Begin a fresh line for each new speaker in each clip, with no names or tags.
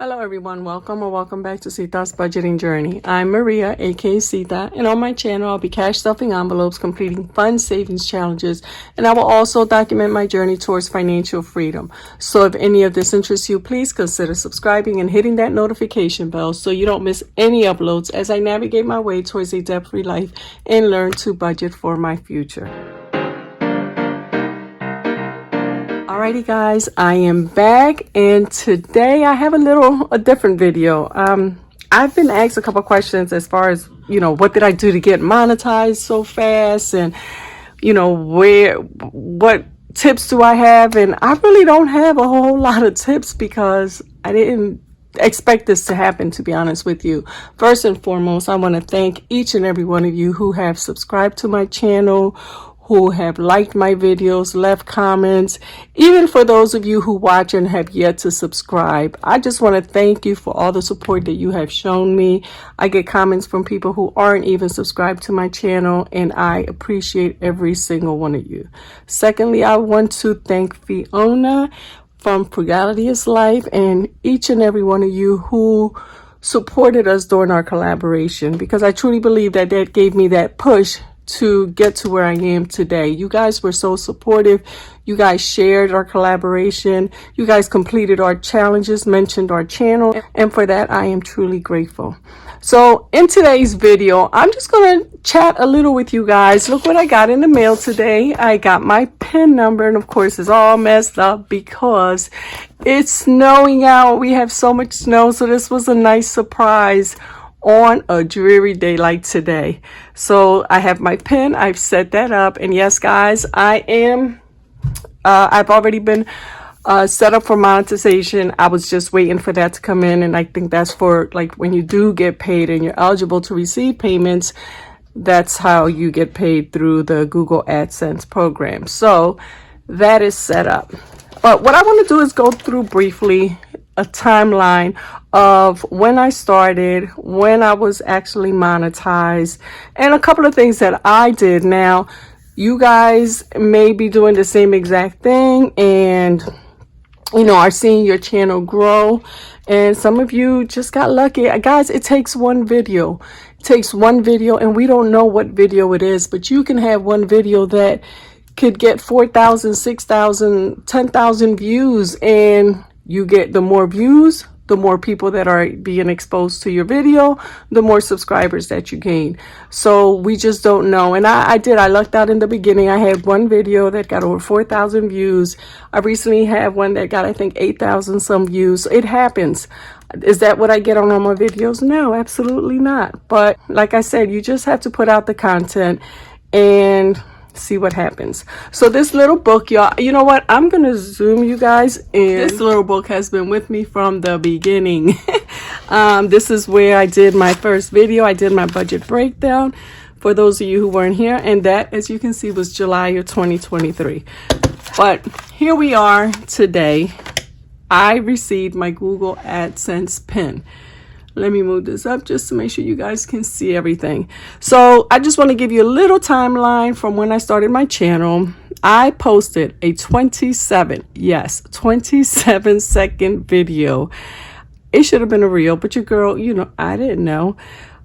Hello everyone, welcome back to Sita's Budgeting Journey. I'm Maria, aka Sita, and on my channel I'll be cash stuffing envelopes, completing fun savings challenges, and I will also document my journey towards financial freedom. So if any of this interests you, please consider subscribing and hitting that notification bell so you don't miss any uploads as I navigate my way towards a debt-free life and learn to budget for my future. Alrighty guys, I am back and today I have a different video. I've been asked a couple questions as far as, what did I do to get monetized so fast, and what tips do I have? And I really don't have a whole lot of tips because I didn't expect this to happen, to be honest with you. First and foremost, I want to thank each and every one of you who have subscribed to my channel, who have liked my videos, left comments, even for those of you who watch and have yet to subscribe. I just want to thank you for all the support that you have shown me. I get comments from people who aren't even subscribed to my channel, and I appreciate every single one of you. Secondly, I want to thank Fiona from Frugality is Life and each and every one of you who supported us during our collaboration, because I truly believe that that gave me that push to get to where I am today. You guys were so supportive. You guys shared our collaboration. You guys completed our challenges, mentioned our channel, and for that I am truly grateful. So in today's video, I'm just going to chat a little with you guys. Look what I got in the mail today. I got my PIN number, and of course it's all messed up because it's snowing out. We have so much snow, so this was a nice surprise on a dreary day like today. So I have my PIN, I've set that up, and yes guys, I've already been set up for monetization. I was just waiting for that to come in, and I think that's for like when you do get paid and you're eligible to receive payments, that's how you get paid through the Google AdSense program. So that is set up. But what I want to do is go through briefly a timeline of when I started, when I was actually monetized, and a couple of things that I did. Now, you guys may be doing the same exact thing and, are seeing your channel grow. And some of you just got lucky. Guys, it takes one video. It takes one video, and we don't know what video it is, but you can have one video that could get 4,000, 6,000, 10,000 views, and you get the more views, the more people that are being exposed to your video, the more subscribers that you gain. So we just don't know. And I lucked out in the beginning. I had one video that got over 4,000 views. I recently had one that got, I think, 8,000 some views. It happens. Is that what I get on all my videos? No, absolutely not. But like I said, you just have to put out the content and see what happens. So this little book, y'all, you know what, I'm gonna zoom you guys in. This little book has been with me from the beginning. This is where I did my first video. I did my budget breakdown for those of you who weren't here, and that, as you can see, was July of 2023. But here we are today. I received my Google AdSense PIN. Let me move this up just to make sure you guys can see everything. So I just want to give you a little timeline from when I started my channel. I posted a 27 second video. It should have been a reel, but your girl, I didn't know.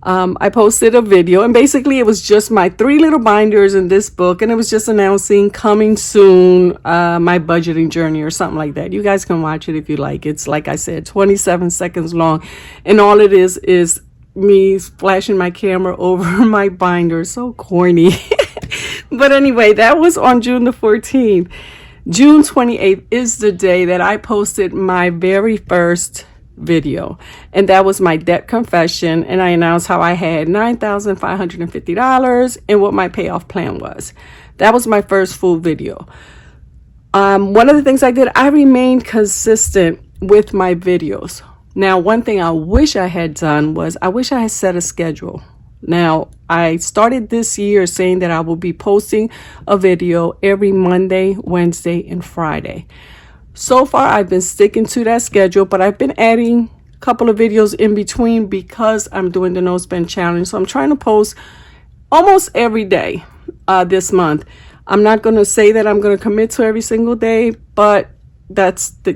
I posted a video, and basically it was just my 3 little binders in this book, and it was just announcing coming soon, my budgeting journey or something like that. You guys can watch it if you like. It's, like I said, 27 seconds long, and all it is me flashing my camera over my binder. So corny. But anyway, that was on June the 14th. June 28th is the day that I posted my very first video, and that was my debt confession, and I announced how I had $9,550 and what my payoff plan was. That was my first full video. One of the things I did, I remained consistent with my videos. Now, one thing I wish I had done was I wish I had set a schedule. Now, I started this year saying that I will be posting a video every Monday, Wednesday, and Friday. So far, I've been sticking to that schedule, but I've been adding a couple of videos in between because I'm doing the no spend challenge. So I'm trying to post almost every day this month. I'm not going to say that I'm going to commit to every single day, but that's the,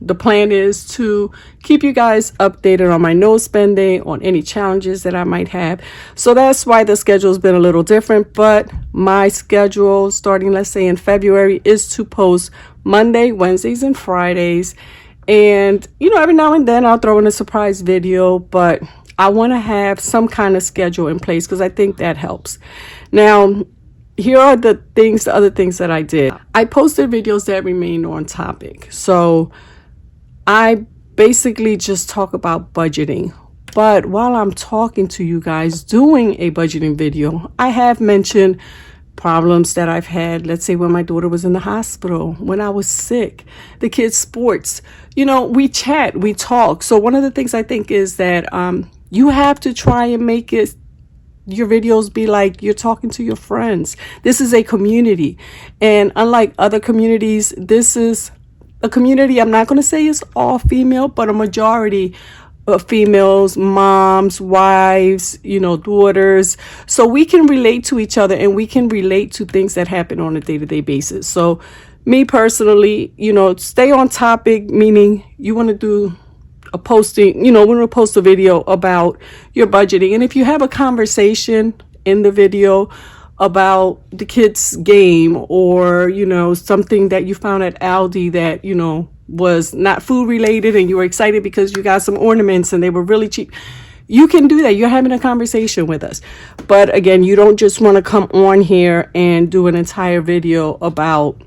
the plan is to keep you guys updated on my no spending, on any challenges that I might have. So that's why the schedule's been a little different. But my schedule starting, let's say in February, is to post Monday, Wednesdays, and Fridays. And, you know, every now and then I'll throw in a surprise video, but I want to have some kind of schedule in place because I think that helps. Now, here are the other things that I did. I posted videos that remained on topic. So I basically just talk about budgeting. But while I'm talking to you guys doing a budgeting video, I have mentioned problems that I've had. Let's say when my daughter was in the hospital, when I was sick, the kids' sports. You know, we chat, we talk. So one of the things I think is that you have to try and make your videos be like you're talking to your friends. This is a community. And unlike other communities, this is a community, I'm not going to say it's all female, but a majority of females, moms, wives, you know, daughters. So we can relate to each other and we can relate to things that happen on a day-to-day basis. So me personally, you know, stay on topic, meaning you want to do a posting, you know, when we post a video about your budgeting. And if you have a conversation in the video about the kids' game or, you know, something that you found at Aldi that, you know, was not food related and you were excited because you got some ornaments and they were really cheap, you can do that. You're having a conversation with us. But again, you don't just want to come on here and do an entire video about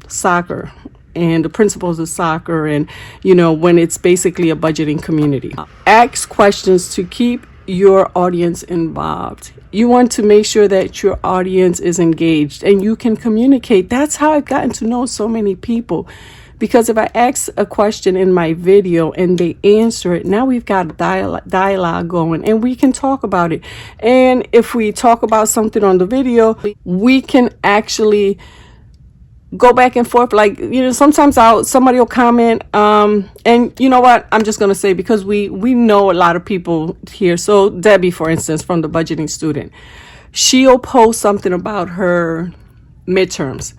soccer and the principles of soccer and, you know, when it's basically a budgeting community. Ask questions to keep your audience involved. You want to make sure that your audience is engaged and you can communicate. That's how I've gotten to know so many people. Because if I ask a question in my video and they answer it, now we've got a dialogue going and we can talk about it. And if we talk about something on the video, we can actually go back and forth. Like, you know, sometimes somebody will comment, and you know what, I'm just going to say, because we know a lot of people here. So Debbie, for instance, from the budgeting student, she'll post something about her midterms.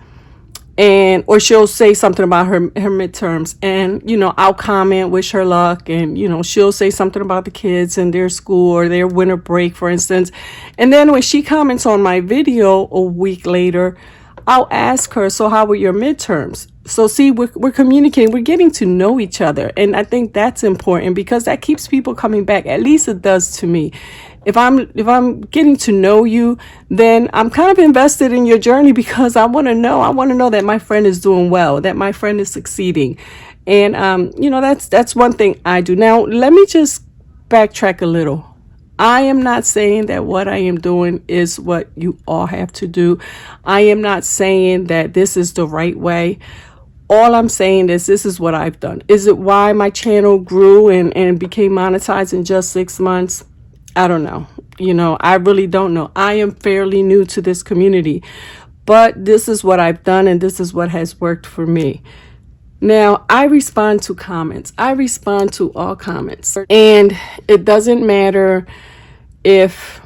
Or she'll say something about her midterms and, you know, I'll comment, wish her luck. And, you know, she'll say something about the kids and their school or their winter break, for instance. And then when she comments on my video a week later, I'll ask her, so how were your midterms? So see, we're communicating, we're getting to know each other. And I think that's important because that keeps people coming back. At least it does to me. If I'm getting to know you, then I'm kind of invested in your journey because I want to know that my friend is doing well, that my friend is succeeding. And, you know, that's one thing I do. Now, let me just backtrack a little. I am not saying that what I am doing is what you all have to do. I am not saying that this is the right way. All I'm saying is this is what I've done. Is it why my channel grew and became monetized in just 6 months? I don't know. You know, I really don't know. I am fairly new to this community, but this is what I've done and this is what has worked for me. Now, I respond to comments. I respond to all comments. And it doesn't matter if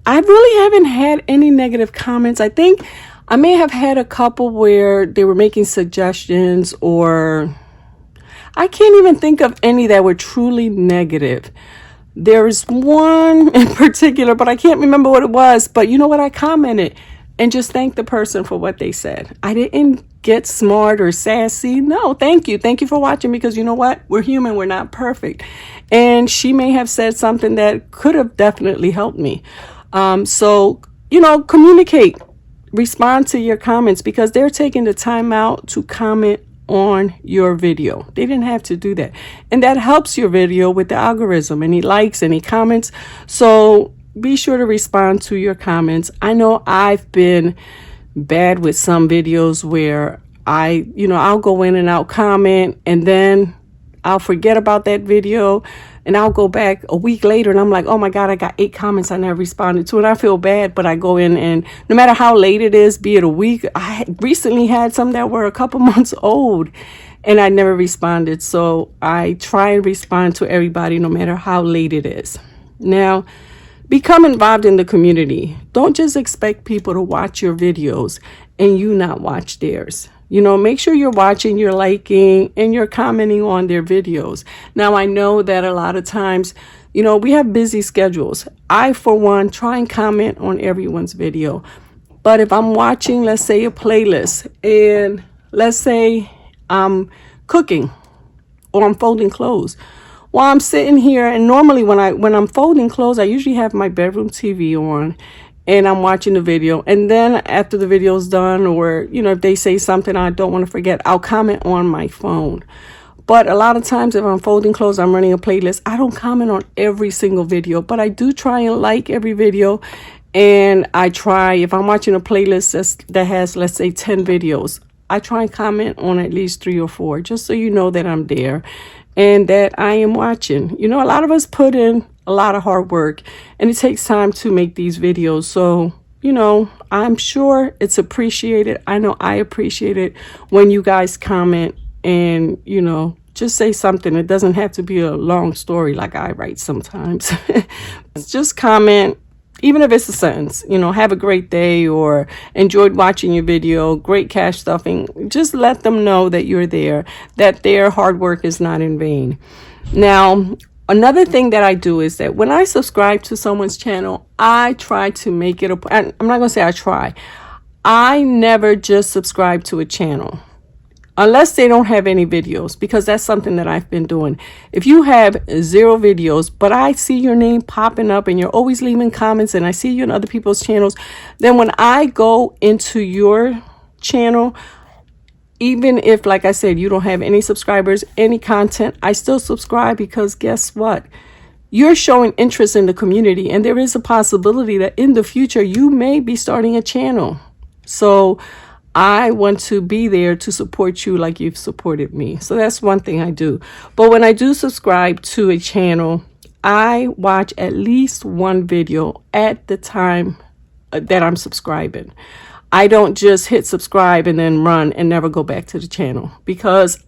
I really haven't had any negative comments. I think I may have had a couple where they were making suggestions, or I can't even think of any that were truly negative. There is one in particular, but I can't remember what it was. But you know what? I commented and just thanked the person for what they said. I didn't get smart or sassy. No, thank you. Thank you for watching, because you know what? We're human. We're not perfect. And she may have said something that could have definitely helped me. So, you know, communicate, respond to your comments, because they're taking the time out to comment on your video. They didn't have to do that. And that helps your video with the algorithm. Any likes, any comments. So be sure to respond to your comments. I know I've been bad with some videos where I'll go in and I'll comment and then I'll forget about that video and I'll go back a week later and I'm like, oh my God, I got 8 comments I never responded to. And I feel bad, but I go in and no matter how late it is, be it a week, I recently had some that were a couple months old and I never responded. So I try and respond to everybody no matter how late it is. Now, become involved in the community. Don't just expect people to watch your videos and you not watch theirs. Make sure you're watching, you're liking, and you're commenting on their videos. Now, I know that a lot of times, we have busy schedules. I, for one, try and comment on everyone's video. But if I'm watching, let's say, a playlist, and let's say I'm cooking or I'm folding clothes, while I'm sitting here, and normally when I'm folding clothes, I usually have my bedroom TV on and I'm watching the video. And then after the video's done, or, if they say something I don't want to forget, I'll comment on my phone. But a lot of times if I'm folding clothes, I'm running a playlist, I don't comment on every single video, but I do try and like every video. And I try, if I'm watching a playlist that has, let's say, 10 videos, I try and comment on at least 3 or 4, just so you know that I'm there and that I am watching. A lot of us put in a lot of hard work, and it takes time to make these videos. So, I'm sure it's appreciated. I know I appreciate it when you guys comment and, just say something. It doesn't have to be a long story like I write sometimes. Just comment. Even if it's a sentence, have a great day, or enjoyed watching your video, great cash stuffing. Just let them know that you're there, that their hard work is not in vain. Now, another thing that I do is that when I subscribe to someone's channel, I try to make it I'm not going to say I try. I never just subscribe to a channel unless they don't have any videos, because that's something that I've been doing. If you have 0 videos, but I see your name popping up and you're always leaving comments, and I see you in other people's channels, then when I go into your channel, even if, like I said, you don't have any subscribers, any content, I still subscribe, because guess what? You're showing interest in the community, and there is a possibility that in the future you may be starting a channel. So I want to be there to support you like you've supported me. So that's one thing I do. But when I do subscribe to a channel, I watch at least one video at the time that I'm subscribing. I don't just hit subscribe and then run and never go back to the channel, because,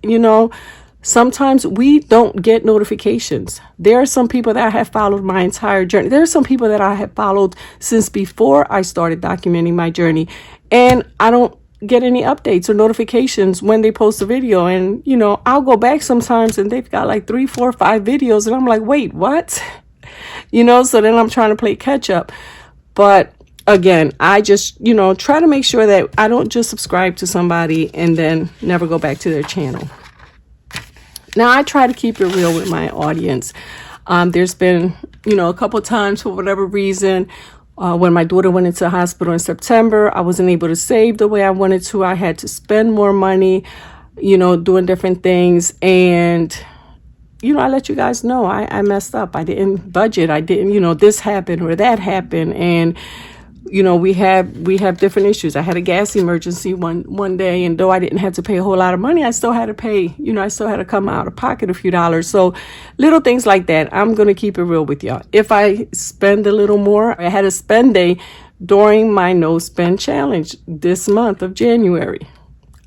sometimes we don't get notifications. There are some people that I have followed my entire journey. There are some people that I have followed since before I started documenting my journey, and I don't get any updates or notifications when they post a video. And I'll go back sometimes and they've got like 3, 4, 5 videos, and I'm like, wait, what? So then I'm trying to play catch up. But again, I just try to make sure that I don't just subscribe to somebody and then never go back to their channel. Now, I try to keep it real with my audience. There's been a couple times, for whatever reason, when my daughter went into the hospital in September, I wasn't able to save the way I wanted to. I had to spend more money, doing different things. And, I let you guys know I messed up. I didn't budget. I didn't, this happened or that happened. And, we have different issues. I had a gas emergency one day, and though I didn't have to pay a whole lot of money, I still had to pay, I still had to come out of pocket a few dollars. So little things like that. I'm going to keep it real with y'all. If I spend a little more, I had a spend day during my no spend challenge this month of January.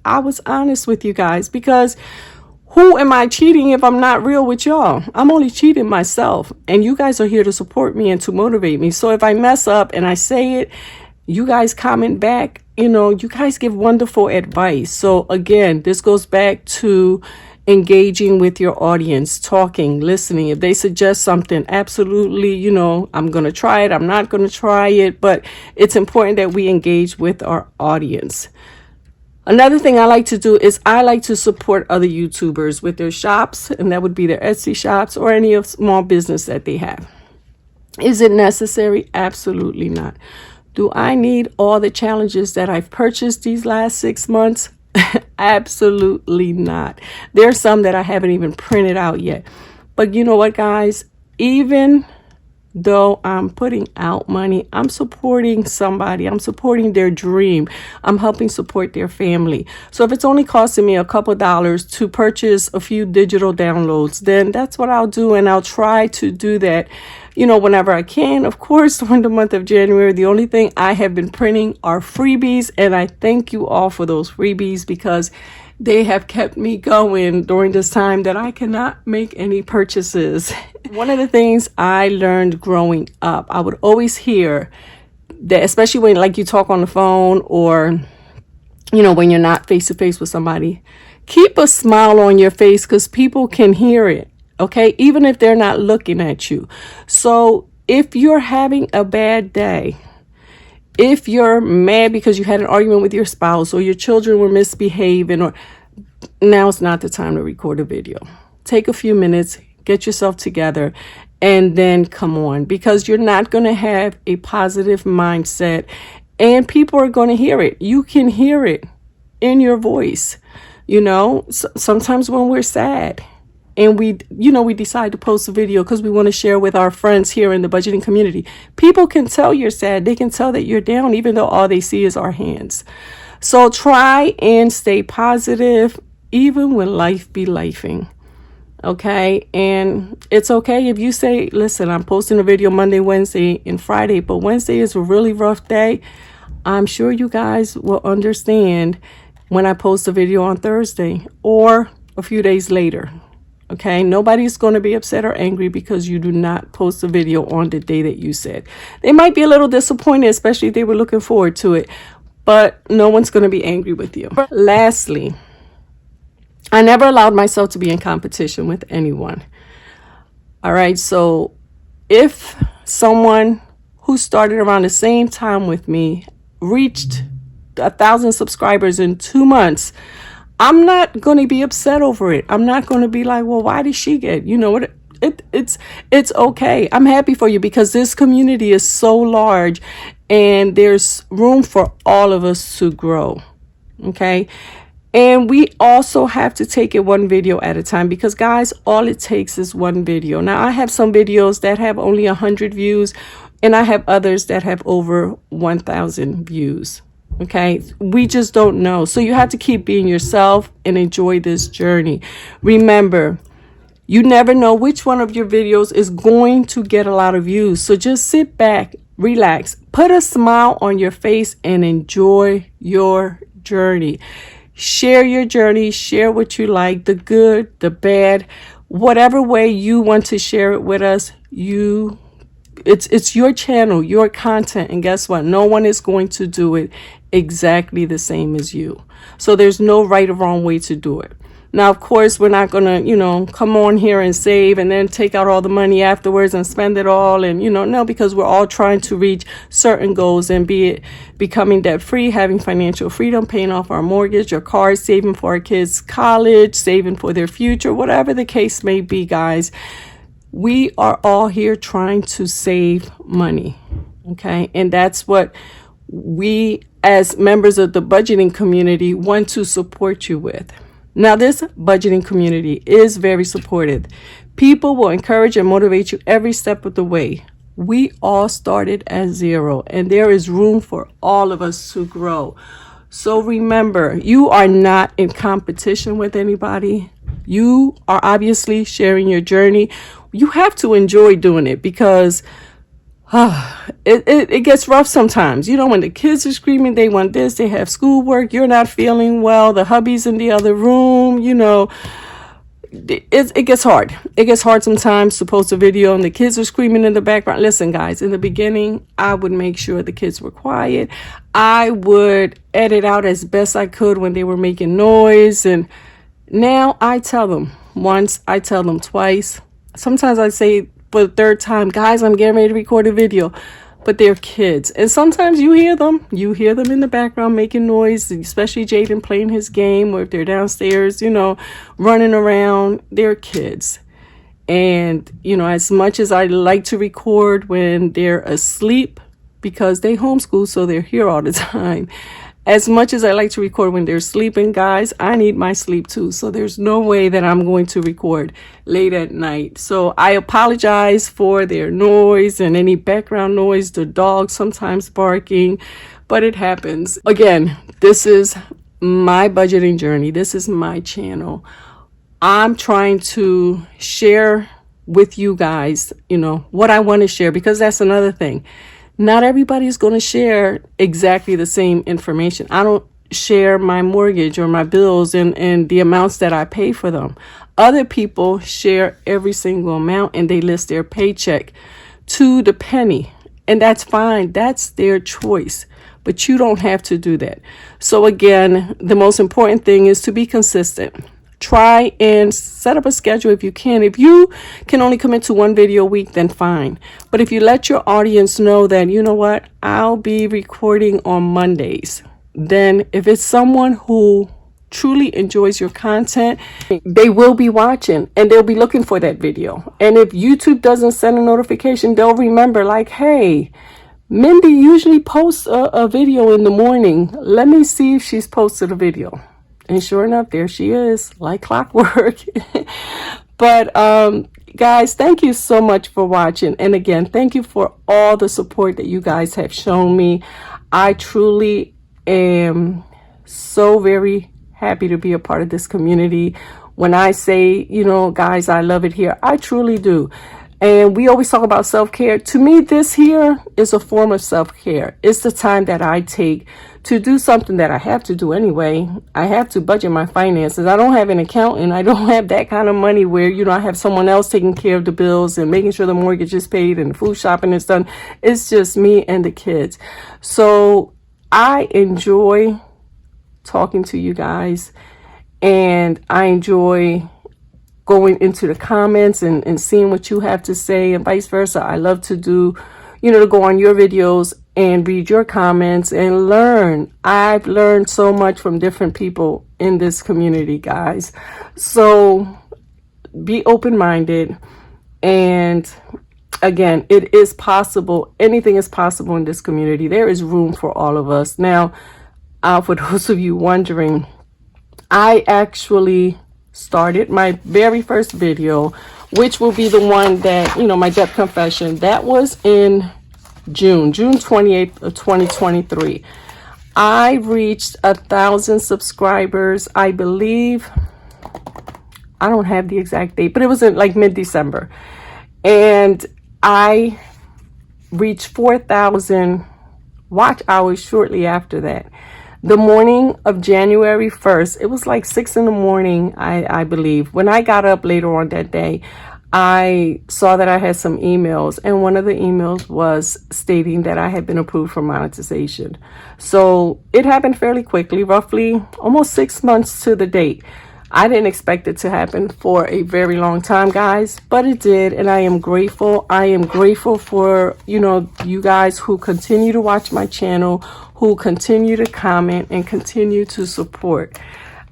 I was honest with you guys, because who am I cheating if I'm not real with y'all? I'm only cheating myself, and you guys are here to support me and to motivate me. So if I mess up and I say it, you guys comment back, you guys give wonderful advice. So again, this goes back to engaging with your audience, talking, listening. If they suggest something, absolutely, I'm going to try it. I'm not going to try it, but it's important that we engage with our audience. Another thing I like to do is I like to support other YouTubers with their shops, and that would be their Etsy shops or any of small business that they have. Is it necessary? Absolutely not. Do I need all the challenges that I've purchased these last 6 months? Absolutely not. There are some that I haven't even printed out yet. But you know what, guys? Even though I'm putting out money, I'm supporting somebody. I'm supporting their dream. I'm helping support their family. So if it's only costing me a couple dollars to purchase a few digital downloads, then that's what I'll do. And I'll try to do that, whenever I can. Of course, during the month of January, the only thing I have been printing are freebies. And I thank you all for those freebies, because they have kept me going during this time that I cannot make any purchases. One of the things I learned growing up, I would always hear that, especially when like you talk on the phone or when you're not face to face with somebody, keep a smile on your face because people can hear it. Okay. Even if they're not looking at you. So if you're having a bad day, if you're mad because you had an argument with your spouse or your children were misbehaving, or now's not the time to record a video. Take a few minutes, get yourself together, and then come on, because you're not going to have a positive mindset and people are going to hear it. You can hear it in your voice. Sometimes when we're sad and we decide to post a video because we want to share with our friends here in the budgeting community, people can tell you're sad. They can tell that you're down, even though all they see is our hands. So try and stay positive, even when life be lifing. Okay. And it's okay if you say, listen, I'm posting a video Monday, Wednesday, and Friday, but Wednesday is a really rough day. I'm sure you guys will understand when I post a video on Thursday or a few days later. Okay. Nobody's going to be upset or angry because you do not post a video on the day that you said. They might be a little disappointed, especially if they were looking forward to it, but no one's going to be angry with you. Lastly, I never allowed myself to be in competition with anyone. All right. So if someone who started around the same time with me reached 1,000 subscribers in 2 months, I'm not going to be upset over it. I'm not going to be like, well, why did she get, what? It's okay. I'm happy for you because this community is so large and there's room for all of us to grow. Okay. And we also have to take it one video at a time because, guys, all it takes is one video. Now, I have some videos that have only 100 views and I have others that have over 1,000 views. Okay, we just don't know. So you have to keep being yourself and enjoy this journey. Remember, you never know which one of your videos is going to get a lot of views. So just sit back, relax, put a smile on your face and enjoy your journey. Share your journey, share what you like, the good, the bad, whatever way you want to share it with us. It's your channel, your content, and guess what? No one is going to do it exactly the same as you. So there's no right or wrong way to do it. Now, of course, we're not going to, come on here and save and then take out all the money afterwards and spend it all. And, no, because we're all trying to reach certain goals, and be it becoming debt free, having financial freedom, paying off our mortgage or cars, saving for our kids' college, saving for their future, whatever the case may be, guys. We are all here trying to save money. Okay. And that's what we as members of the budgeting community want to support you with. Now, this budgeting community is very supportive. People will encourage and motivate you every step of the way. We all started at zero, and there is room for all of us to grow. So remember, you are not in competition with anybody. You are obviously sharing your journey. You have to enjoy doing it because it gets rough sometimes. When the kids are screaming, they want this, they have schoolwork, you're not feeling well, the hubby's in the other room, it gets hard. It gets hard sometimes to post a video and the kids are screaming in the background. Listen, guys, in the beginning, I would make sure the kids were quiet. I would edit out as best I could when they were making noise. And now I tell them once, I tell them twice. Sometimes I say for the third time, guys, I'm getting ready to record a video, but they're kids. And sometimes you hear them in the background making noise, especially Jaden playing his game, or if they're downstairs, running around. They're kids. And, as much as I like to record when they're asleep, because they homeschool, so they're here all the time. As much as I like to record when they're sleeping, guys, I need my sleep too. So there's no way that I'm going to record late at night. So I apologize for their noise and any background noise, the dog sometimes barking, but it happens. Again, this is my budgeting journey. This is my channel. I'm trying to share with you guys, what I want to share, because that's another thing. Not everybody's going to share exactly the same information. I don't share my mortgage or my bills and the amounts that I pay for them. Other people share every single amount and they list their paycheck to the penny. And that's fine. That's their choice. but you don't have to do that. So again, the most important thing is to be consistent. Try and set up a schedule if you can. If you can only commit to one video a week, then fine. But if you let your audience know that, you know what, I'll be recording on Mondays, then if it's someone who truly enjoys your content, they will be watching and they'll be looking for that video. And if YouTube doesn't send a notification, they'll remember like, hey, Mindy usually posts a video in the morning. Let me see if she's posted a video. And sure enough, there she is, like clockwork. But guys, thank you so much for watching. And again, thank you for all the support that you guys have shown me. I truly am so very happy to be a part of this community. When I say, you know, guys, I love it here, I truly do. And we always talk about self-care. To me, this here is a form of self-care. It's the time that I take to do something that I have to do anyway. I have to budget my finances. I don't have an accountant. I don't have that kind of money where, you know, I have someone else taking care of the bills and making sure the mortgage is paid and the food shopping is done. It's just me and the kids. So I enjoy talking to you guys, and I enjoy going into the comments and seeing what you have to say, and vice versa. I love to do, you know, to go on your videos and read your comments and learn. I've learned so much from different people in this community, guys. So be open-minded. And again, it is possible. Anything is possible in this community. There is room for all of us. Now, for those of you wondering, I actually started my very first video, which will be the one that, you know, my debt confession, that was in June 28th of 2023. I reached 1,000 subscribers, I believe. I don't have the exact date, but it was in like mid-December. And I reached 4,000 watch hours shortly after that. The morning of January 1st, it was like 6 in the morning, I believe. When I got up later on that day, I saw that I had some emails, and one of the emails was stating that I had been approved for monetization. So it happened fairly quickly, roughly almost 6 months to the date. I didn't expect it to happen for a very long time, guys, but it did, and I am grateful. I am grateful for, you know, you guys who continue to watch my channel, who continue to comment and continue to support.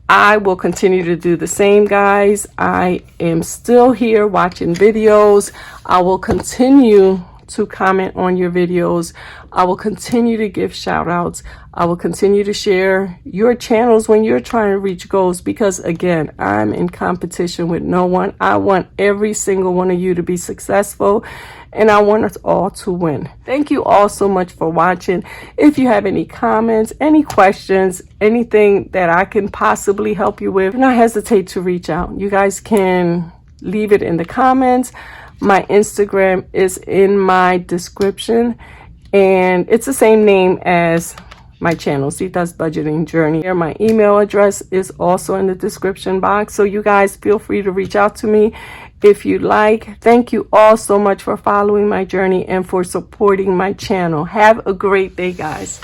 I will continue to do the same, guys. I am still here watching videos. I will continue to comment on your videos. I will continue to give shout outs. I will continue to share your channels when you're trying to reach goals, because again, I'm in competition with no one. I want every single one of you to be successful, and I want us all to win. Thank you all so much for watching. If you have any comments, any questions, anything that I can possibly help you with, do not hesitate to reach out. You guys can leave it in the comments. My Instagram is in my description, and it's the same name as my channel, Sita's Budgeting Journey. My email address is also in the description box, so you guys feel free to reach out to me if you like. Thank you all so much for following my journey and for supporting my channel. Have a great day, guys.